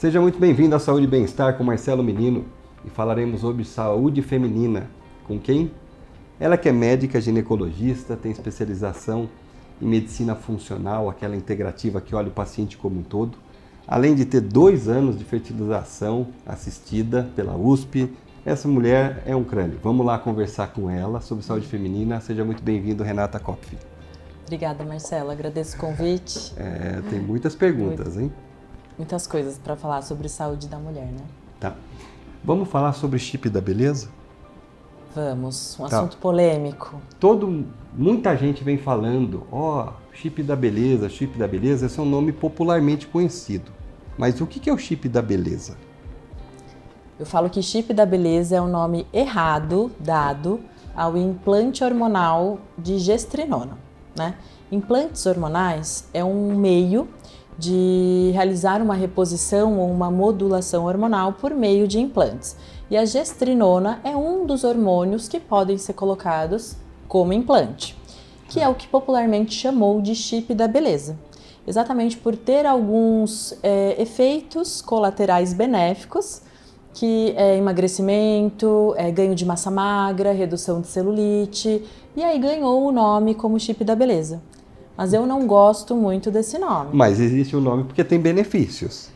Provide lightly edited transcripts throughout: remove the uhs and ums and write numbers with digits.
Seja muito bem-vindo à Saúde e Bem-Estar com Marcelo Menino e falaremos sobre saúde feminina. Com quem? Ela que é médica ginecologista, tem especialização em medicina funcional, aquela integrativa que olha o paciente como um todo, além de ter 2 anos de fertilização assistida pela USP. Essa mulher é um crânio. Vamos lá conversar com ela sobre saúde feminina. Seja muito bem-vindo, Renata Kopf. Obrigada, Marcelo. Agradeço o convite. Tem muitas perguntas, hein? Muitas coisas para falar sobre saúde da mulher, né? Tá. Vamos falar sobre chip da beleza? Vamos. Um assunto polêmico. Muita gente vem falando, chip da beleza, esse é um nome popularmente conhecido. Mas o que é o chip da beleza? Eu falo que chip da beleza é um nome errado dado ao implante hormonal de gestrinona, né? Implantes hormonais é um meio de realizar uma reposição ou uma modulação hormonal por meio de implantes. E a gestrinona é um dos hormônios que podem ser colocados como implante, que é o que popularmente chamou de chip da beleza. Exatamente por ter alguns efeitos colaterais benéficos, que é emagrecimento, ganho de massa magra, redução de celulite, e aí ganhou o nome como chip da beleza. Mas eu não gosto muito desse nome. Mas existe o nome porque tem benefícios.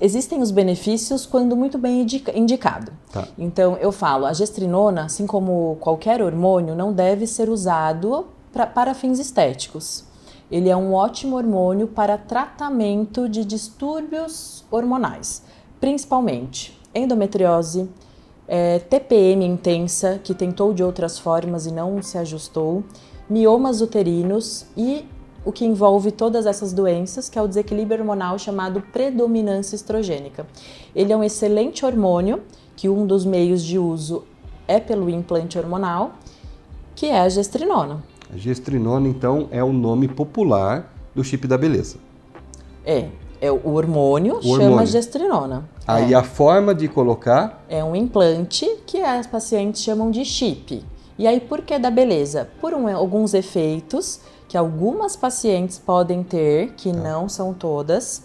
Existem os benefícios quando muito bem indicado. Tá. Então eu falo, a gestrinona, assim como qualquer hormônio, não deve ser usado para fins estéticos. Ele é um ótimo hormônio para tratamento de distúrbios hormonais, principalmente endometriose, TPM intensa, que tentou de outras formas e não se ajustou, miomas uterinos e o que envolve todas essas doenças, que é o desequilíbrio hormonal chamado predominância estrogênica. Ele é um excelente hormônio, que um dos meios de uso é pelo implante hormonal, que é a gestrinona. A gestrinona, então, é o nome popular do chip da beleza. O hormônio chama gestrinona. Aí a forma de colocar? É um implante que as pacientes chamam de chip. E aí, por que da beleza? Por alguns efeitos que algumas pacientes podem ter, que não são todas,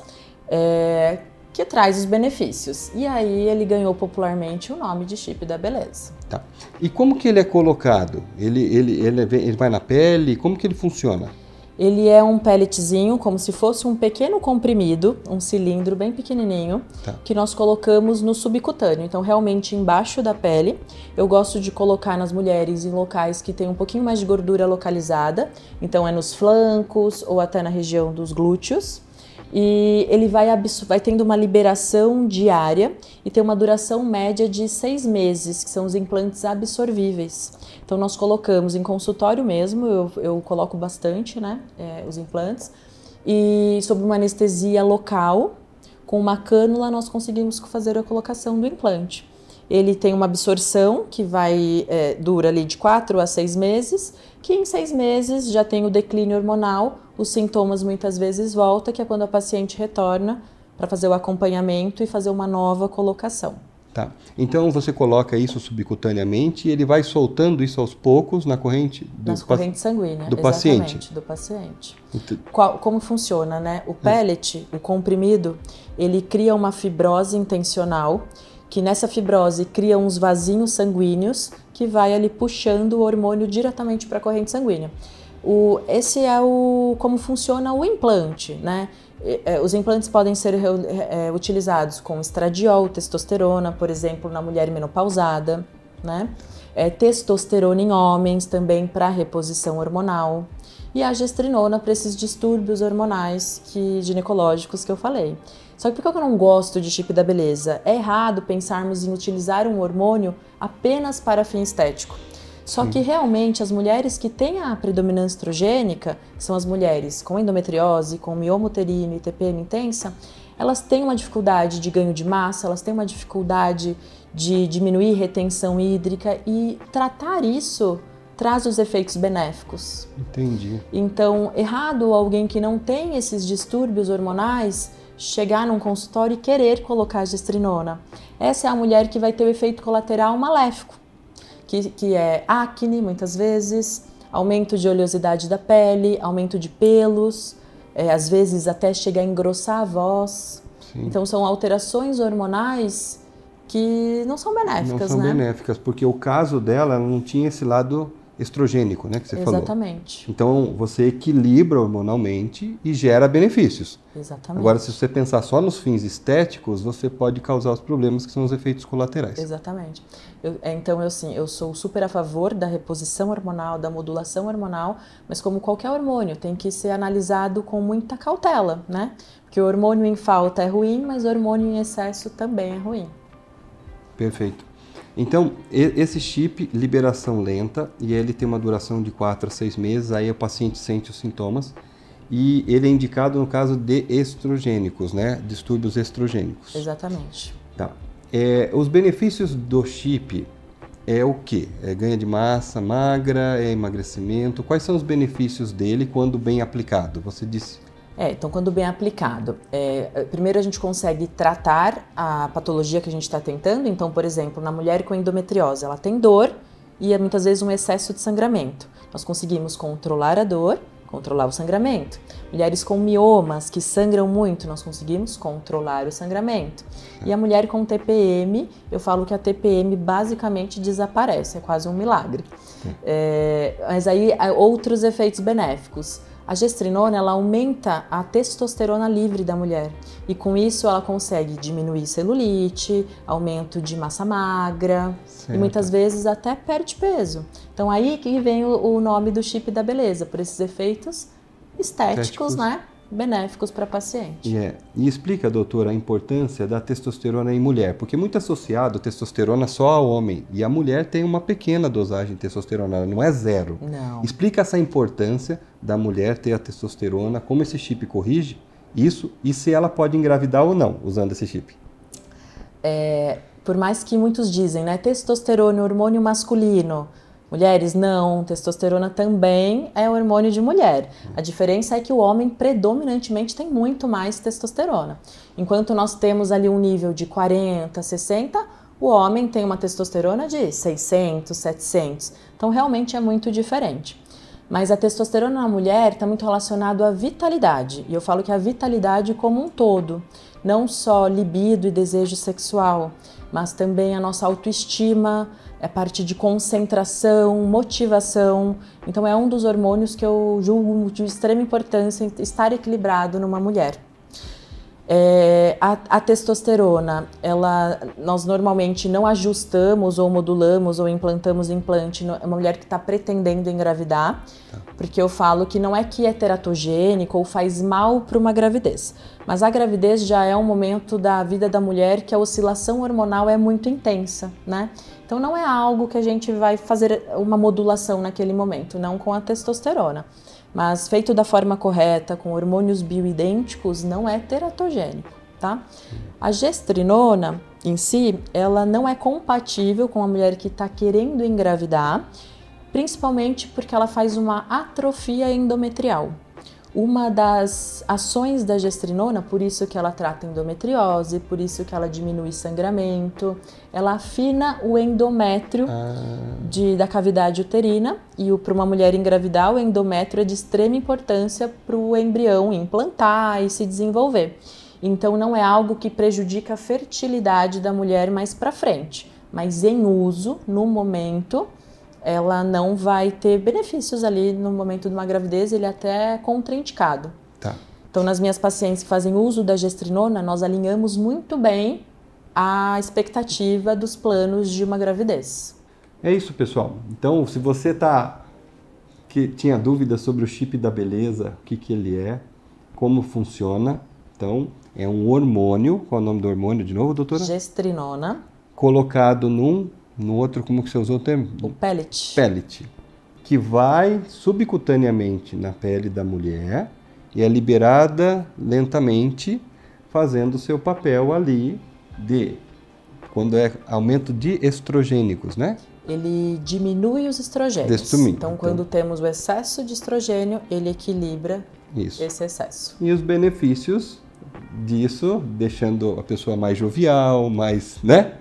que traz os benefícios. E aí ele ganhou popularmente o nome de chip da beleza. Tá. E como que ele é colocado? Ele vai na pele? Como que ele funciona? Ele é um pelletzinho, como se fosse um pequeno comprimido, um cilindro bem pequenininho, que nós colocamos no subcutâneo, então realmente embaixo da pele. Eu gosto de colocar nas mulheres em locais que tem um pouquinho mais de gordura localizada, então é nos flancos ou até na região dos glúteos. E ele vai tendo uma liberação diária e tem uma duração média de 6 meses, que são os implantes absorvíveis. Então nós colocamos em consultório mesmo, eu coloco bastante, né, os implantes, e sob uma anestesia local, com uma cânula nós conseguimos fazer a colocação do implante. Ele tem uma absorção que dura ali de 4 a 6 meses, que em 6 meses já tem o declínio hormonal, os sintomas muitas vezes voltam, que é quando a paciente retorna para fazer o acompanhamento e fazer uma nova colocação. Tá. Então você coloca isso subcutaneamente e ele vai soltando isso aos poucos na corrente sanguínea do paciente. Do paciente. Então, como funciona, né? O pellet, o comprimido, ele cria uma fibrose intencional, que nessa fibrose cria uns vasinhos sanguíneos que vai ali puxando o hormônio diretamente para a corrente sanguínea. Esse é como funciona o implante, né? Os implantes podem ser utilizados com estradiol, testosterona, por exemplo, na mulher menopausada, né? Testosterona em homens também para reposição hormonal. E a gestrinona para esses distúrbios hormonais ginecológicos que eu falei. Só que por que eu não gosto de chip da beleza? É errado pensarmos em utilizar um hormônio apenas para fim estético. Só que realmente as mulheres que têm a predominância estrogênica, que são as mulheres com endometriose, com mioma uterino e TPM intensa, elas têm uma dificuldade de ganho de massa, elas têm uma dificuldade de diminuir retenção hídrica e tratar isso traz os efeitos benéficos. Entendi. Então, errado alguém que não tem esses distúrbios hormonais chegar num consultório e querer colocar a gestrinona. Essa é a mulher que vai ter o efeito colateral maléfico, que é acne, muitas vezes, aumento de oleosidade da pele, aumento de pelos, às vezes até chega a engrossar a voz. Sim. Então são alterações hormonais que não são benéficas, Não são né? benéficas, porque o caso dela, ela não tinha esse lado estrogênico, né, que você falou. Exatamente. Então, você equilibra hormonalmente e gera benefícios. Exatamente. Agora, se você pensar só nos fins estéticos, você pode causar os problemas que são os efeitos colaterais. Exatamente. Então, eu sou super a favor da reposição hormonal, da modulação hormonal, mas como qualquer hormônio, tem que ser analisado com muita cautela, né? Porque o hormônio em falta é ruim, mas o hormônio em excesso também é ruim. Perfeito. Então, esse chip, liberação lenta, e ele tem uma duração de 4 a 6 meses, aí o paciente sente os sintomas, e ele é indicado no caso de estrogênicos, né? Distúrbios estrogênicos. Exatamente. Tá. Os benefícios do chip é o quê? É ganho de massa magra, é emagrecimento? Quais são os benefícios dele quando bem aplicado? Você disse... Então quando bem aplicado, primeiro a gente consegue tratar a patologia que a gente está tentando. Então, por exemplo, na mulher com endometriose, ela tem dor e muitas vezes um excesso de sangramento. Nós conseguimos controlar a dor, controlar o sangramento. Mulheres com miomas que sangram muito, nós conseguimos controlar o sangramento. E a mulher com TPM, eu falo que a TPM basicamente desaparece, é quase um milagre. Mas aí outros efeitos benéficos. A gestrinona, ela aumenta a testosterona livre da mulher e com isso ela consegue diminuir celulite, aumento de massa magra. Certo. E muitas vezes até perde peso. Então aí que vem o nome do chip da beleza, por esses efeitos estéticos, né? Benéficos para a paciente. E explica, doutora, a importância da testosterona em mulher, porque muito associado a testosterona só ao homem, e a mulher tem uma pequena dosagem de testosterona, não é zero. Não. Explica essa importância da mulher ter a testosterona, como esse chip corrige isso, e se ela pode engravidar ou não usando esse chip. Por mais que muitos dizem, né, testosterona, hormônio masculino. Mulheres, não, testosterona também é hormônio de mulher. A diferença é que o homem predominantemente tem muito mais testosterona. Enquanto nós temos ali um nível de 40, 60, o homem tem uma testosterona de 600, 700. Então realmente é muito diferente. Mas a testosterona na mulher está muito relacionado à vitalidade. E eu falo que a vitalidade como um todo, não só libido e desejo sexual, mas também a nossa autoestima, a parte de concentração, motivação. Então é um dos hormônios que eu julgo de extrema importância estar equilibrado numa mulher. A testosterona, nós normalmente não ajustamos ou modulamos ou implantamos implante. É uma mulher que está pretendendo engravidar, porque eu falo que não é que é teratogênico ou faz mal para uma gravidez, mas a gravidez já é um momento da vida da mulher que a oscilação hormonal é muito intensa, né? Então não é algo que a gente vai fazer uma modulação naquele momento, não com a testosterona. Mas feito da forma correta, com hormônios bioidênticos, não é teratogênico, tá? A gestrinona, em si, ela não é compatível com a mulher que está querendo engravidar, principalmente porque ela faz uma atrofia endometrial. Uma das ações da gestrinona, por isso que ela trata endometriose, por isso que ela diminui sangramento, ela afina o endométrio da cavidade uterina, e para uma mulher engravidar, o endométrio é de extrema importância para o embrião implantar e se desenvolver. Então não é algo que prejudica a fertilidade da mulher mais para frente, mas em uso, no momento, ela não vai ter benefícios ali no momento de uma gravidez, ele é até contraindicado. Tá. Então, nas minhas pacientes que fazem uso da gestrinona, nós alinhamos muito bem a expectativa dos planos de uma gravidez. É isso, pessoal. Então, se você tinha dúvidas sobre o chip da beleza, o que ele é, como funciona, então, é um hormônio, qual é o nome do hormônio de novo, doutora? Gestrinona. Colocado no outro, como que você usou o termo? O pellet. Pellet, que vai subcutaneamente na pele da mulher e é liberada lentamente, fazendo o seu papel ali quando é aumento de estrogênicos, né? Ele diminui os estrogênios. Então, quando temos o excesso de estrogênio, ele equilibra esse excesso. E os benefícios disso, deixando a pessoa mais jovial, mais, né?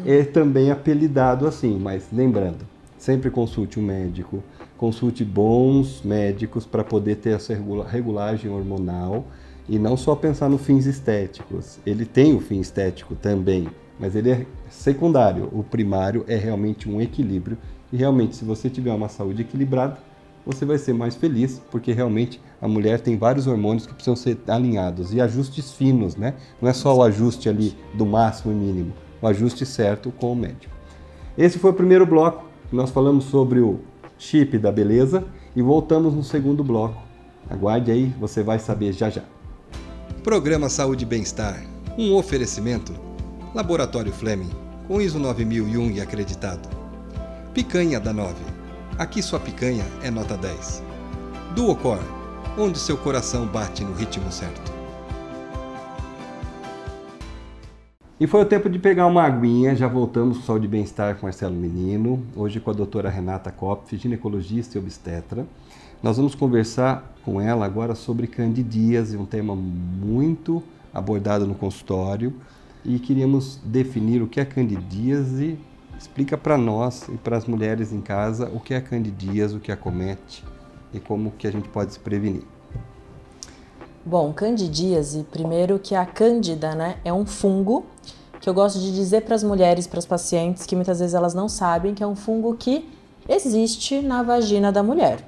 É também apelidado assim, mas lembrando, sempre consulte um médico, consulte bons médicos para poder ter essa regulagem hormonal E não só pensar no fins estéticos. Ele tem o fim estético também, mas ele é secundário. O primário é realmente um equilíbrio. E realmente, se você tiver uma saúde equilibrada, você vai ser mais feliz, porque realmente a mulher tem vários hormônios que precisam ser alinhados. E ajustes finos, né? Não é só o ajuste ali do máximo e mínimo. O ajuste certo com o médico. Esse foi o primeiro bloco. Nós falamos sobre o chip da beleza e voltamos no segundo bloco. Aguarde aí, você vai saber já já. Programa Saúde e Bem-Estar, um oferecimento. Laboratório Fleming, com ISO 9001 e acreditado. Picanha da 9. Aqui sua picanha é nota 10. Duocor, onde seu coração bate no ritmo certo. E foi o tempo de pegar uma aguinha, já voltamos com Saúde e Bem-Estar com Marcelo Menino, hoje com a doutora Renata Kopf, ginecologista e obstetra. Nós vamos conversar com ela agora sobre candidíase, um tema muito abordado no consultório, e queríamos definir o que é candidíase. Explica para nós e para as mulheres em casa o que é candidíase, o que acomete e como que a gente pode se prevenir. Bom, candidíase, primeiro que a cândida, né, é um fungo que eu gosto de dizer para as mulheres, para as pacientes, que muitas vezes elas não sabem que é um fungo que existe na vagina da mulher.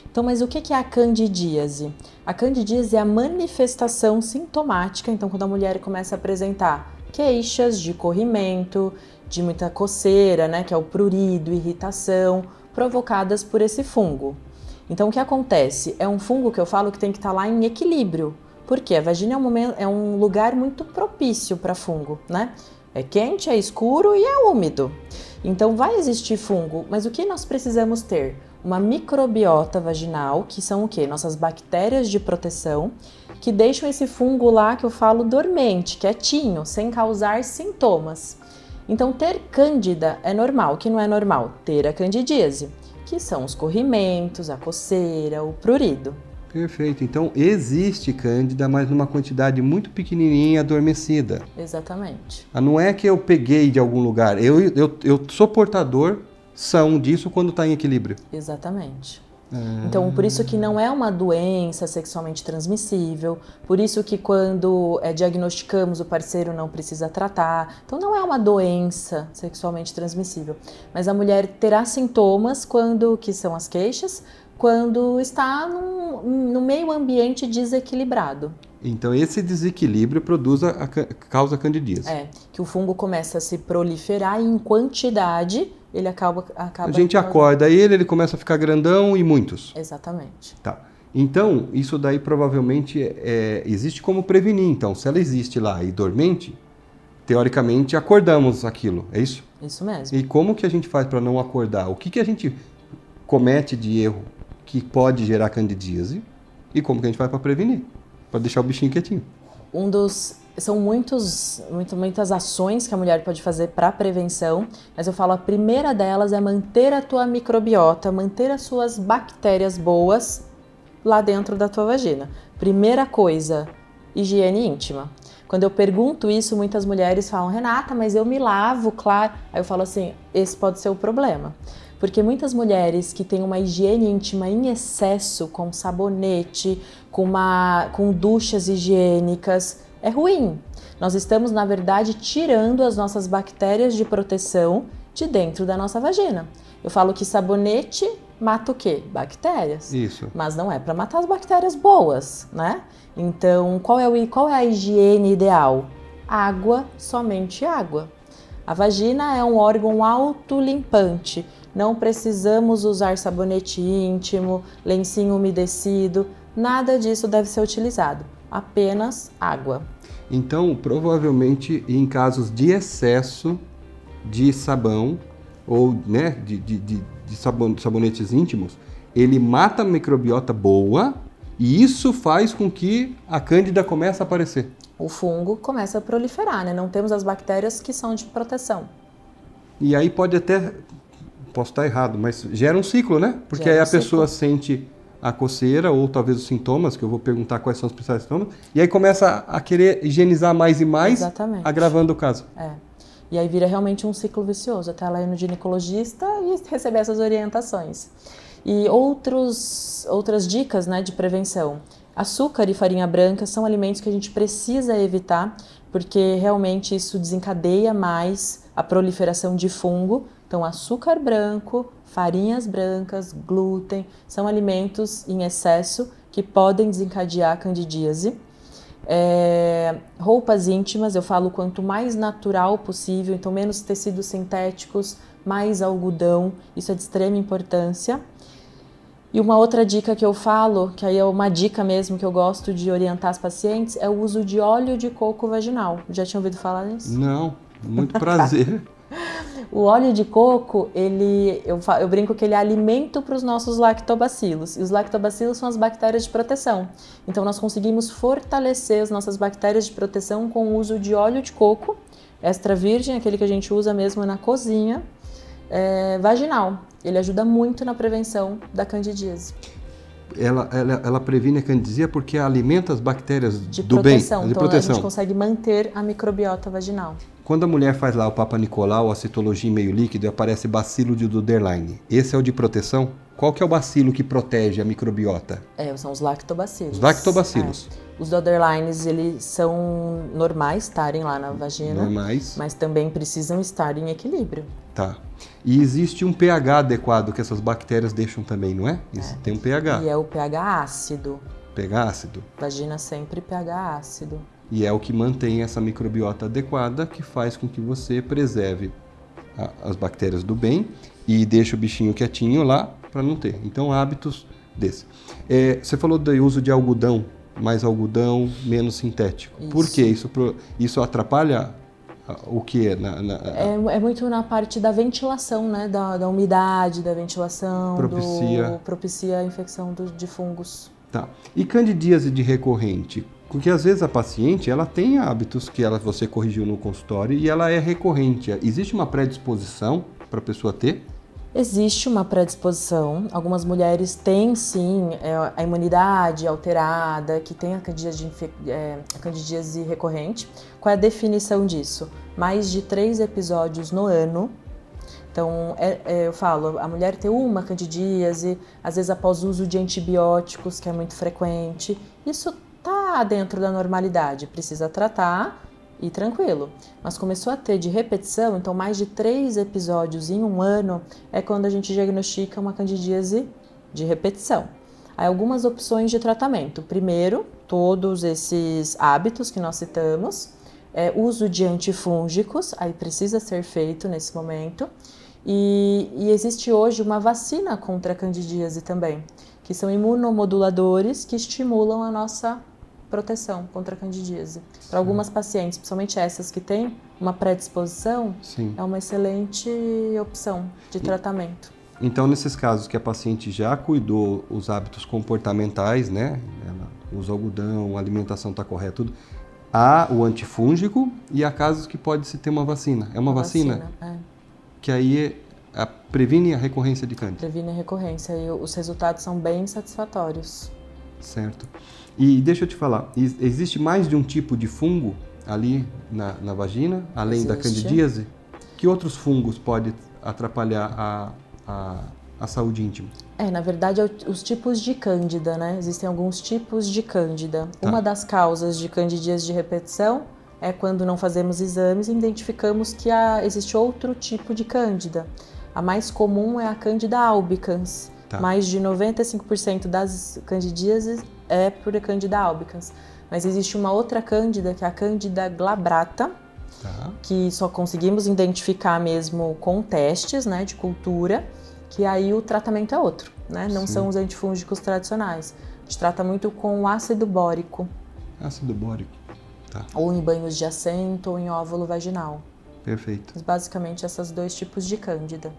Então, mas o que é a candidíase? A candidíase é a manifestação sintomática, então quando a mulher começa a apresentar queixas de corrimento, de muita coceira, né, que é o prurido, irritação, provocadas por esse fungo. Então, o que acontece? É um fungo que eu falo que tem que estar lá em equilíbrio, porque a vagina é um lugar muito propício para fungo, né? É quente, é escuro e é úmido. Então, vai existir fungo, mas o que nós precisamos ter? Uma microbiota vaginal, que são o quê? Nossas bactérias de proteção, que deixam esse fungo lá, que eu falo, dormente, quietinho, sem causar sintomas. Então, ter cândida é normal. O que não é normal? Ter a candidíase, que são os corrimentos, a coceira, o prurido. Perfeito. Então, existe cândida, mas numa quantidade muito pequenininha, adormecida. Exatamente. Não é que eu peguei de algum lugar. Eu sou portador são disso quando está em equilíbrio. Exatamente. Então, por isso que não é uma doença sexualmente transmissível, por isso que quando diagnosticamos o parceiro não precisa tratar. Então, não é uma doença sexualmente transmissível, mas a mulher terá sintomas que são as queixas, quando está no meio ambiente desequilibrado. Então, esse desequilíbrio causa candidíase. Que o fungo começa a se proliferar e em quantidade ele acaba... A gente acorda ele começa a ficar grandão e muitos. Exatamente. Tá. Então, isso daí provavelmente existe como prevenir. Então, se ela existe lá e dormente, teoricamente acordamos aquilo, é isso? Isso mesmo. E como que a gente faz para não acordar? O que a gente comete de erro que pode gerar candidíase e como que a gente faz para prevenir? Para deixar o bichinho quietinho. São muitas ações que a mulher pode fazer para prevenção, mas eu falo, a primeira delas é manter a tua microbiota, manter as suas bactérias boas lá dentro da tua vagina. Primeira coisa, higiene íntima. Quando eu pergunto isso, muitas mulheres falam, Renata, mas eu me lavo, claro. Aí eu falo assim, esse pode ser o problema. Porque muitas mulheres que têm uma higiene íntima em excesso, com sabonete, com duchas higiênicas, é ruim. Nós estamos, na verdade, tirando as nossas bactérias de proteção de dentro da nossa vagina. Eu falo que sabonete mata o quê? Bactérias. Isso. Mas não é para matar as bactérias boas, né? Então, qual é a higiene ideal? Água, somente água. A vagina é um órgão autolimpante. Não precisamos usar sabonete íntimo, lencinho umedecido, nada disso deve ser utilizado. Apenas água. Então, provavelmente, em casos de excesso de sabão ou de sabonetes íntimos, ele mata a microbiota boa e isso faz com que a cândida comece a aparecer. O fungo começa a proliferar, né? Não temos as bactérias que são de proteção. E aí posso estar errado, mas gera um ciclo, né? Porque aí a pessoa sente a coceira ou talvez os sintomas, que eu vou perguntar quais são os principais sintomas, e aí começa a querer higienizar mais e mais, exatamente, agravando o caso. E aí vira realmente um ciclo vicioso, até ela ir no ginecologista e receber essas orientações. E outras dicas, né, de prevenção. Açúcar e farinha branca são alimentos que a gente precisa evitar, porque realmente isso desencadeia mais a proliferação de fungo. Então, açúcar branco, farinhas brancas, glúten, são alimentos em excesso que podem desencadear candidíase. Roupas íntimas, eu falo quanto mais natural possível, então menos tecidos sintéticos, mais algodão, isso é de extrema importância. E uma outra dica que eu falo, que aí é uma dica mesmo que eu gosto de orientar as pacientes, é o uso de óleo de coco vaginal. Já tinha ouvido falar nisso? Não, muito prazer. O óleo de coco, eu brinco que ele é alimento para os nossos lactobacilos. E os lactobacilos são as bactérias de proteção. Então, nós conseguimos fortalecer as nossas bactérias de proteção com o uso de óleo de coco, extra virgem, aquele que a gente usa mesmo na cozinha, vaginal. Ele ajuda muito na prevenção da candidíase. Ela previne a candidíase porque alimenta as bactérias de do proteção. bem, de então, proteção. A gente consegue manter a microbiota vaginal. Quando a mulher faz lá o Papa Nicolau, a citologia em meio líquido, aparece bacilo de Duderlein. Esse é o de proteção? Qual que é o bacilo que protege a microbiota? São os lactobacilos. Os lactobacilos. Os Duderleins, eles são normais estarem lá na vagina. Normais. Mas também precisam estar em equilíbrio. Tá. E existe um pH adequado que essas bactérias deixam também, não é? Tem um pH. E é o pH ácido. pH ácido. Vagina sempre pH ácido. E é o que mantém essa microbiota adequada, que faz com que você preserve as bactérias do bem e deixe o bichinho quietinho lá para não ter. Então, hábitos desse. Você falou do uso de algodão, mais algodão, menos sintético. Isso. Por quê? Isso atrapalha o que? É muito na parte da ventilação, né? Da umidade, da ventilação, propicia a infecção de fungos. Tá. E candidíase de recorrente? Porque às vezes a paciente ela tem hábitos que você corrigiu no consultório e ela é recorrente. Existe uma predisposição para a pessoa ter? Existe uma predisposição. Algumas mulheres têm sim a imunidade alterada, que tem a candidíase recorrente. Qual é a definição disso? Mais de 3 episódios no ano. Então, eu falo, a mulher tem uma candidíase, às vezes após o uso de antibióticos, que é muito frequente. Isso está dentro da normalidade, precisa tratar e tranquilo. Mas começou a ter de repetição, então mais de 3 episódios em um ano é quando a gente diagnostica uma candidíase de repetição. Há algumas opções de tratamento. Primeiro, todos esses hábitos que nós citamos, uso de antifúngicos, aí precisa ser feito nesse momento. E existe hoje uma vacina contra a candidíase também, que são imunomoduladores que estimulam a nossa proteção contra a candidíase. Para algumas pacientes, principalmente essas que têm uma predisposição, Sim. É uma excelente opção de tratamento. Então, nesses casos que a paciente já cuidou os hábitos comportamentais, né? Ela usa algodão, a alimentação está correta, tudo. Há o antifúngico e há casos que pode-se ter uma vacina. É uma vacina? Que aí previne a recorrência de cândida. Previne a recorrência e os resultados são bem satisfatórios. Certo. E deixa eu te falar, existe mais de um tipo de fungo ali na vagina, além da candidíase? Que outros fungos podem atrapalhar a saúde íntima? Na verdade, os tipos de cândida, né? Existem alguns tipos de cândida. Tá. Uma das causas de candidíase de repetição é quando não fazemos exames e identificamos que existe outro tipo de cândida. A mais comum é a Candida albicans. Tá. Mais de 95% das candidíases é por Candida albicans. Mas existe uma outra cândida, que é a Candida glabrata, que só conseguimos identificar mesmo com testes, né, de cultura, que aí o tratamento é outro, né? Não são os antifúngicos tradicionais. A gente trata muito com ácido bórico. Ácido bórico, tá. Ou em banhos de assento ou em óvulo vaginal. Perfeito. Mas basicamente esses 2 tipos de cândida.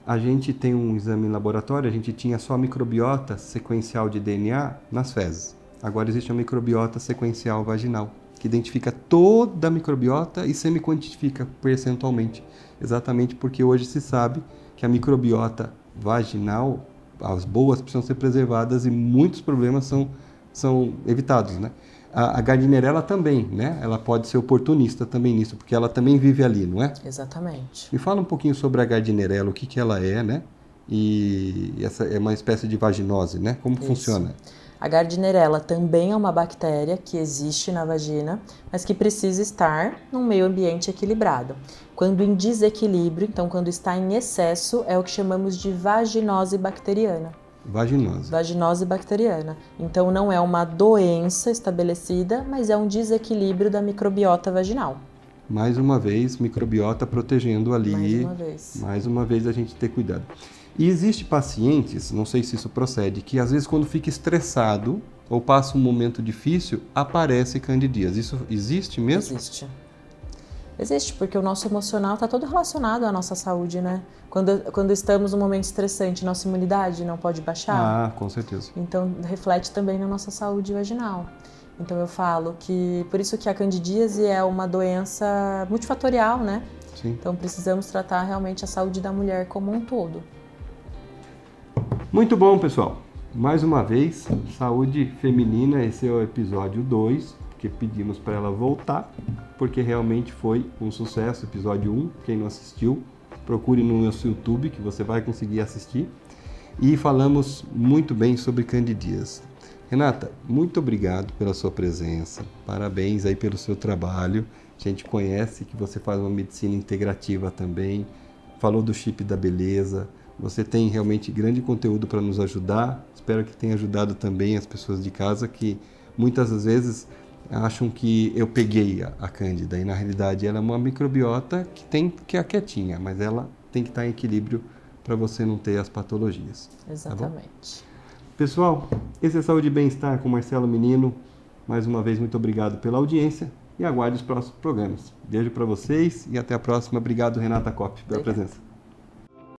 A gente tem um exame em laboratório, a gente tinha só a microbiota sequencial de DNA nas fezes. Agora existe a microbiota sequencial vaginal, que identifica toda a microbiota e semi-quantifica percentualmente. Exatamente porque hoje se sabe que a microbiota vaginal, as boas precisam ser preservadas e muitos problemas são evitados, né? A Gardnerella também, né? Ela pode ser oportunista também nisso, porque ela também vive ali, não é? Exatamente. Me fala um pouquinho sobre a Gardnerella, o que ela é, né? E essa é uma espécie de vaginose, né? Como funciona? A Gardnerella também é uma bactéria que existe na vagina, mas que precisa estar num meio ambiente equilibrado. Quando em desequilíbrio, então quando está em excesso, é o que chamamos de vaginose bacteriana. Vaginose. Vaginose bacteriana. Então não é uma doença estabelecida, mas é um desequilíbrio da microbiota vaginal. Mais uma vez, microbiota protegendo ali. Mais uma vez. Mais uma vez a gente ter cuidado. E existe pacientes, não sei se isso procede, que às vezes quando fica estressado ou passa um momento difícil, aparece candidíase. Isso existe mesmo? Existe. Existe, porque o nosso emocional está todo relacionado à nossa saúde, né? Quando estamos num momento estressante, nossa imunidade não pode baixar. Ah, com certeza. Então, reflete também na nossa saúde vaginal. Então, eu falo que, por isso que a candidíase é uma doença multifatorial, né? Sim. Então, precisamos tratar realmente a saúde da mulher como um todo. Muito bom, pessoal. Mais uma vez, saúde feminina, esse é o episódio 2, que pedimos para ela voltar, porque realmente foi um sucesso, episódio 1. Quem não assistiu, procure no nosso YouTube, que você vai conseguir assistir. E falamos muito bem sobre candidíase. Renata, muito obrigado pela sua presença, parabéns aí pelo seu trabalho. A gente conhece que você faz uma medicina integrativa também, falou do chip da beleza. Você tem realmente grande conteúdo para nos ajudar. Espero que tenha ajudado também as pessoas de casa que muitas das vezes acham que eu peguei a Cândida e na realidade ela é uma microbiota que é quietinha, mas ela tem que estar em equilíbrio para você não ter as patologias. Exatamente. Tá, pessoal, esse é Saúde e Bem-Estar com Marcelo Menino. Mais uma vez, muito obrigado pela audiência e aguarde os próximos programas. Beijo para vocês e até a próxima. Obrigado, Renata Kopp, pela presença.